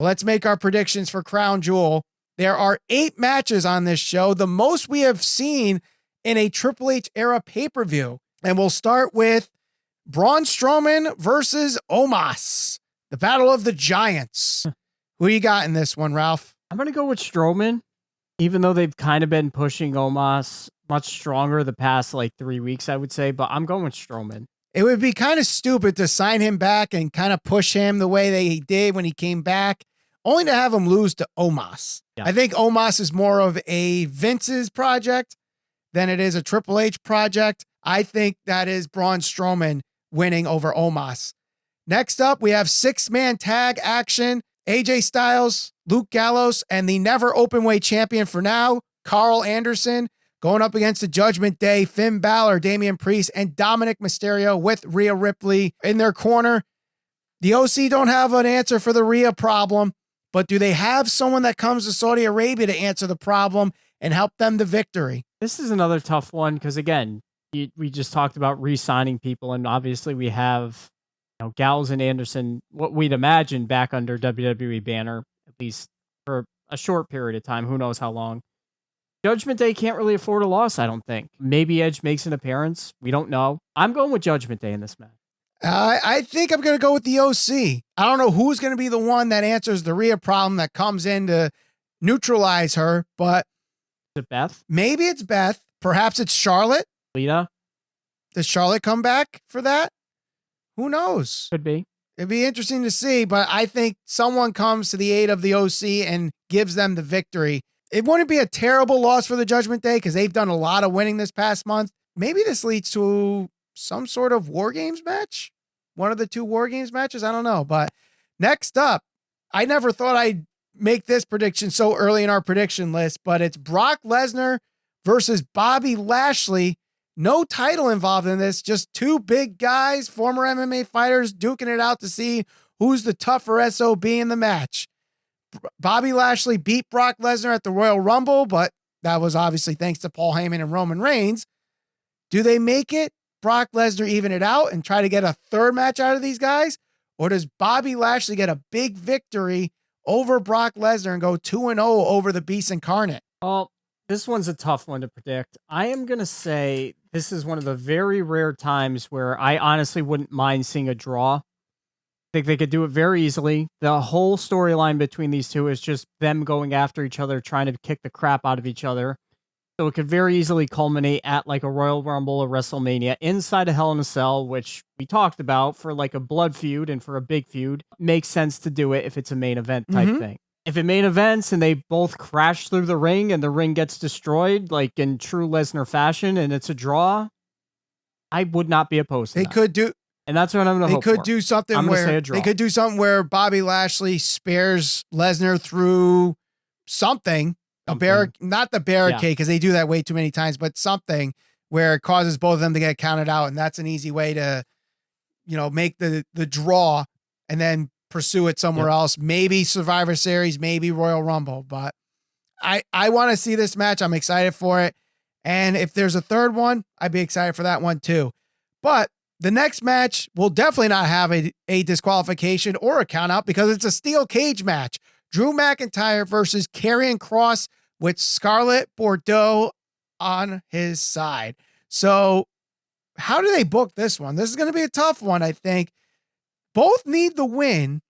Let's make our predictions for Crown Jewel. There are 8 matches on this show, the most we have seen in a Triple H era pay-per-view. And we'll start with Braun Strowman versus Omos, the Battle of the Giants. Who you got in this one, Ralph? I'm going to go with Strowman, even though they've kind of been pushing Omos much stronger the past 3 weeks, I would say, but I'm going with Strowman. It would be kind of stupid to sign him back and kind of push him the way they did when he came back, only to have him lose to Omos. Yeah. I think Omos is more of a Vince's project than it is a Triple H project. I think that is Braun Strowman winning over Omos. Next up, we have 6-man tag action. AJ Styles, Luke Gallows, and the never openweight champion for now, Carl Anderson, going up against the Judgment Day, Finn Balor, Damian Priest, and Dominic Mysterio with Rhea Ripley in their corner. The OC don't have an answer for the Rhea problem, but do they have someone that comes to Saudi Arabia to answer the problem and help them to victory? This is another tough one because, again, we just talked about re-signing people, and obviously we have Gallows and Anderson, what we'd imagine back under WWE banner, at least for a short period of time. Who knows how long? Judgment Day can't really afford a loss, I don't think. Maybe Edge makes an appearance. We don't know. I'm going with Judgment Day in this match. I think I'm going to go with the OC. I don't know who's going to be the one that answers the Rhea problem that comes in to neutralize her, but is it Beth? Maybe it's Beth. Perhaps it's Charlotte. Lita? Does Charlotte come back for that? Who knows? Could be. It'd be interesting to see, but I think someone comes to the aid of the OC and gives them the victory. It wouldn't be a terrible loss for the Judgment Day because they've done a lot of winning this past month. Maybe this leads to some sort of War Games match. One of the 2 War Games matches. I don't know. But next up, I never thought I'd make this prediction so early in our prediction list, but it's Brock Lesnar versus Bobby Lashley. No title involved in this, just 2 big guys, former MMA fighters, duking it out to see who's the tougher SOB in the match. Bobby Lashley beat Brock Lesnar at the Royal Rumble, but that was obviously thanks to Paul Heyman and Roman Reigns. Do they make it? Brock Lesnar even it out and try to get a 3rd match out of these guys? Or does Bobby Lashley get a big victory over Brock Lesnar and go 2-0 over the Beast Incarnate? Well, this one's a tough one to predict. I am going to say this is one of the very rare times where I honestly wouldn't mind seeing a draw. I think they could do it very easily. The whole storyline between these two is just them going after each other, trying to kick the crap out of each other. So it could very easily culminate at a Royal Rumble or WrestleMania inside a Hell in a Cell, which we talked about for a blood feud and for a big feud. Makes sense to do it if it's a main event type thing. If it main events and they both crash through the ring and the ring gets destroyed, in true Lesnar fashion, and it's a draw, I would not be opposed to that. They could do... And that's what I'm going to hope for. They could do something where Bobby Lashley spares Lesnar through something. Not the barricade, because they do that way too many times, but something where it causes both of them to get counted out. And that's an easy way to, make the draw and then pursue it somewhere else. Maybe Survivor Series, maybe Royal Rumble. But I want to see this match. I'm excited for it. And if there's a 3rd one, I'd be excited for that one too. But the next match will definitely not have a disqualification or a count out because it's a steel cage match. Drew McIntyre versus Karrion Kross with Scarlett Bordeaux on his side. So how do they book this one? This is going to be a tough one, I think. Both need the win.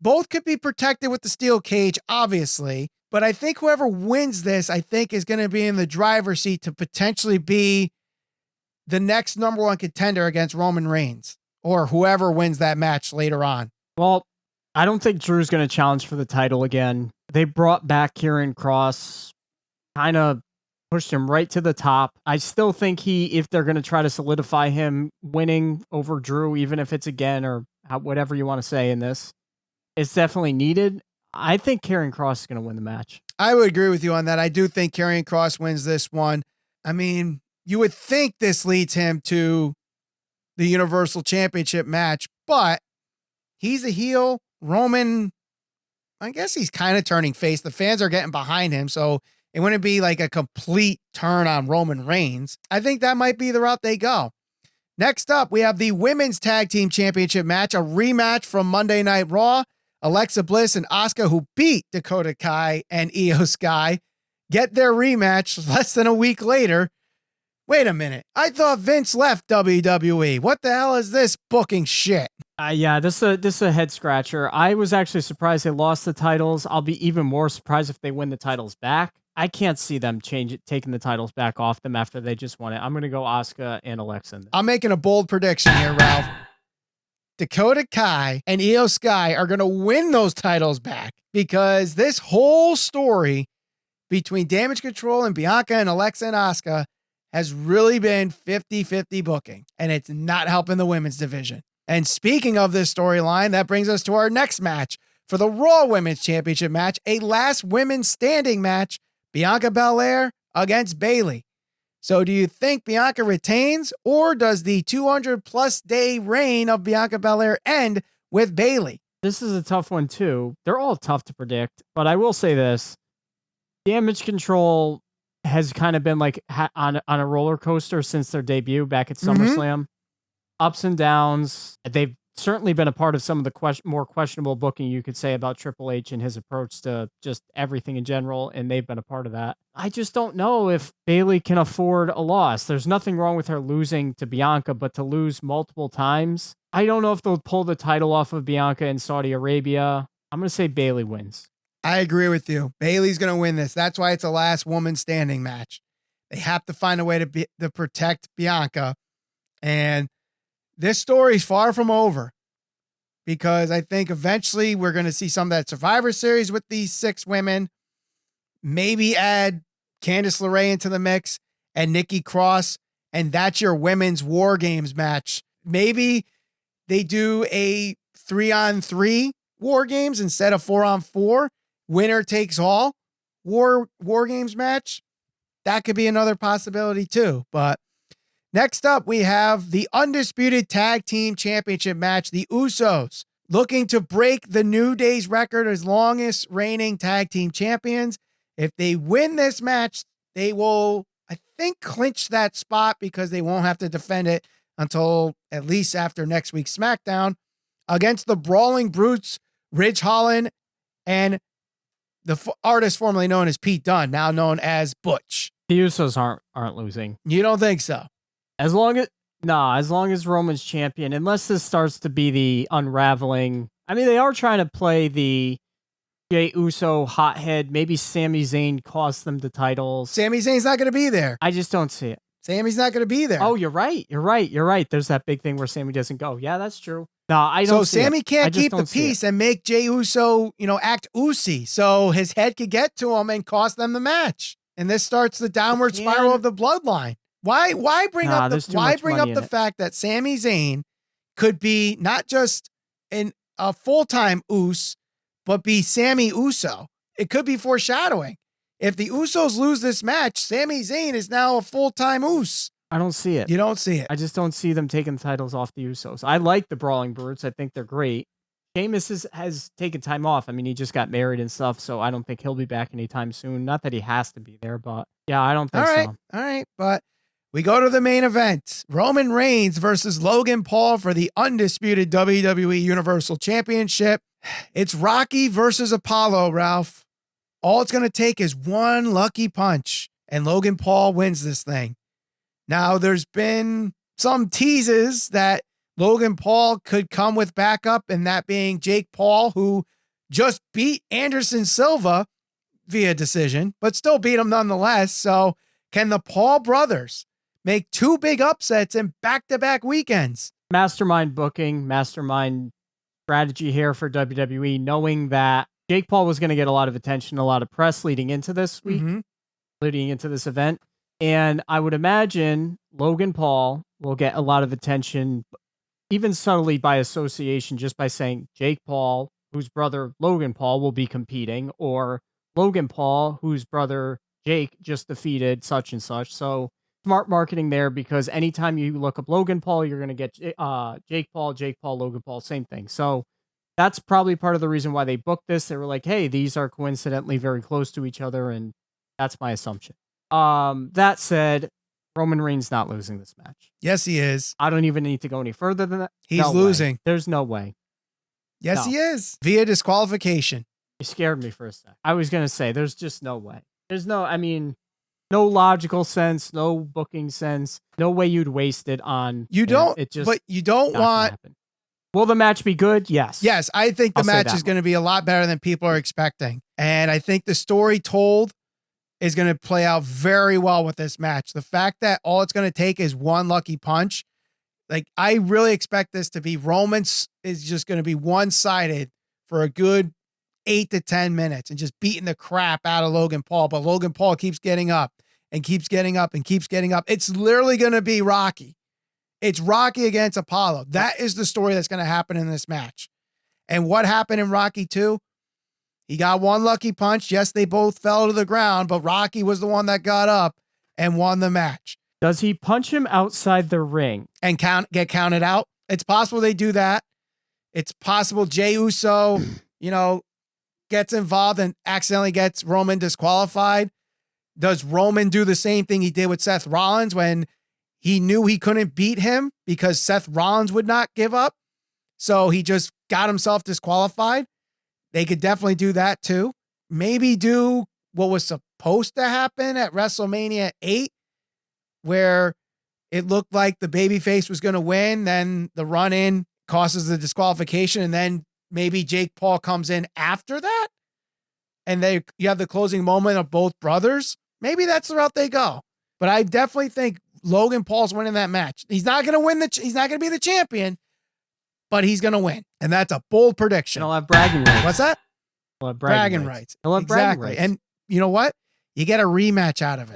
Both could be protected with the steel cage, obviously. But I think whoever wins this, I think is going to be in the driver's seat to potentially be the next number 1 contender against Roman Reigns or whoever wins that match later on. Well, I don't think Drew's going to challenge for the title again. They brought back Karrion Kross, kind of pushed him right to the top. I still think if they're going to try to solidify him winning over Drew, even if it's again or whatever you want to say in this, it's definitely needed. I think Karrion Kross is going to win the match. I would agree with you on that. I do think Karrion Kross wins this one. I mean, you would think this leads him to the Universal Championship match, but he's a heel. Roman, I guess he's kind of turning face. The fans are getting behind him, so it wouldn't be a complete turn on Roman Reigns. I think that might be the route they go. Next up, we have the Women's Tag Team Championship match, a rematch from Monday Night Raw. Alexa Bliss and Asuka, who beat Dakota Kai and Io Sky, get their rematch less than a week later. Wait a minute. I thought Vince left WWE. What the hell is this booking shit? Yeah, this is a head scratcher. I was actually surprised they lost the titles. I'll be even more surprised if they win the titles back. I can't see them taking the titles back off them after they just won it. I'm going to go Asuka and Alexa. I'm making a bold prediction here, Ralph. Dakota Kai and Io Sky are going to win those titles back because this whole story between Damage Control and Bianca and Alexa and Asuka has really been 50-50 booking, and it's not helping the women's division. And speaking of this storyline, that brings us to our next match for the Raw Women's Championship match, a last women's standing match, Bianca Belair against Bayley. So do you think Bianca retains, or does the 200-plus day reign of Bianca Belair end with Bayley? This is a tough one, too. They're all tough to predict, but I will say this. Damage Control has kind of been like on a roller coaster since their debut back at SummerSlam. Ups and downs. They've certainly been a part of some of the more questionable booking you could say about Triple H and his approach to just everything in general, and they've been a part of that. I just don't know if Bayley can afford a loss. There's nothing wrong with her losing to Bianca, but to lose multiple times, I don't know if they'll pull the title off of Bianca in Saudi Arabia. I'm going to say Bayley wins. I agree with you. Bayley's going to win this. That's why it's a last woman standing match. They have to find a way to protect Bianca. And this story is far from over because I think eventually we're going to see some of that Survivor Series with these 6 women. Maybe add Candice LeRae into the mix and Nikki Cross, and that's your women's War Games match. Maybe they do a 3-on-3 War Games instead of 4-on-4. Winner takes all War Games match. That could be another possibility too. But next up, we have the Undisputed Tag Team Championship match. The Usos looking to break the New Day's record as longest reigning tag team champions. If they win this match, they will, I think, clinch that spot because they won't have to defend it until at least after next week's SmackDown against the Brawling Brutes, Ridge Holland, and the artist formerly known as Pete Dunne, now known as Butch. The Usos aren't losing. You don't think so? As long as Roman's champion, unless this starts to be the unraveling. I mean, they are trying to play the Jey Uso hothead. Maybe Sami Zayn costs them the titles. Sami Zayn's not going to be there. I just don't see it. Sami's not going to be there. Oh, you're right. There's that big thing where Sami doesn't go. Yeah, that's true. No, I don't. So Sami can't keep the peace and make Jey Uso, act Usi, so his head could get to him and cost them the match. And this starts the downward spiral of the bloodline. Why bring up the fact that Sami Zayn could be not just a full-time Us, but be Sami Uso? It could be foreshadowing. If the Usos lose this match, Sami Zayn is now a full-time Us. I don't see it. You don't see it. I just don't see them taking the titles off the Usos. I like the Brawling Brutes. I think they're great. Sheamus has taken time off. I mean, he just got married and stuff, so I don't think he'll be back anytime soon. Not that he has to be there, but yeah, I don't think so. All right, but we go to the main event. Roman Reigns versus Logan Paul for the undisputed WWE Universal Championship. It's Rocky versus Apollo, Ralph. All it's going to take is one lucky punch, and Logan Paul wins this thing. Now, there's been some teases that Logan Paul could come with backup, and that being Jake Paul, who just beat Anderson Silva via decision, but still beat him nonetheless. So can the Paul brothers make 2 big upsets in back-to-back weekends? Mastermind booking, mastermind strategy here for WWE, knowing that Jake Paul was going to get a lot of attention, a lot of press leading into this week, leading into this event. And I would imagine Logan Paul will get a lot of attention, even subtly by association, just by saying Jake Paul, whose brother Logan Paul will be competing, or Logan Paul, whose brother Jake just defeated such and such. So smart marketing there, because anytime you look up Logan Paul, you're going to get Jake Paul, Logan Paul, same thing. So that's probably part of the reason why they booked this. They were like, hey, these are coincidentally very close to each other, and that's my assumption. That said, Roman Reigns not losing this match. Yes, he is. I don't even need to go any further than that. He's losing. There's no way. Yes, he is. Via disqualification. You scared me for a sec. I was going to say, there's just no way. There's no, I mean, no logical sense, no booking sense, no way you'd waste it on. You don't, but you don't want. Will the match be good? Yes. Yes, I think the match is going to be a lot better than people are expecting. And I think the story told is going to play out very well with this match. The fact that all it's going to take is one lucky punch. Like, I really expect this to be Roman's is just going to be one-sided for a good 8 to 10 minutes and just beating the crap out of Logan Paul. But Logan Paul keeps getting up and keeps getting up and keeps getting up. It's literally going to be Rocky. It's Rocky against Apollo. That is the story that's going to happen in this match. And what happened in Rocky 2? He got one lucky punch. Yes, they both fell to the ground, but Rocky was the one that got up and won the match. Does he punch him outside the ring? And get counted out? It's possible they do that. It's possible Jey Uso, gets involved and accidentally gets Roman disqualified. Does Roman do the same thing he did with Seth Rollins when he knew he couldn't beat him because Seth Rollins would not give up? So he just got himself disqualified. They could definitely do that too. Maybe do what was supposed to happen at WrestleMania 8, where it looked like the babyface was going to win. Then the run-in causes the disqualification. And then maybe Jake Paul comes in after that. And you have the closing moment of both brothers. Maybe that's the route they go. But I definitely think Logan Paul's winning that match. He's not going to win he's not going to be the champion, but he's going to win. And that's a bold prediction. And he'll have bragging rights. What's that? He'll have bragging rights. He'll have bragging rights. And you know what? You get a rematch out of it.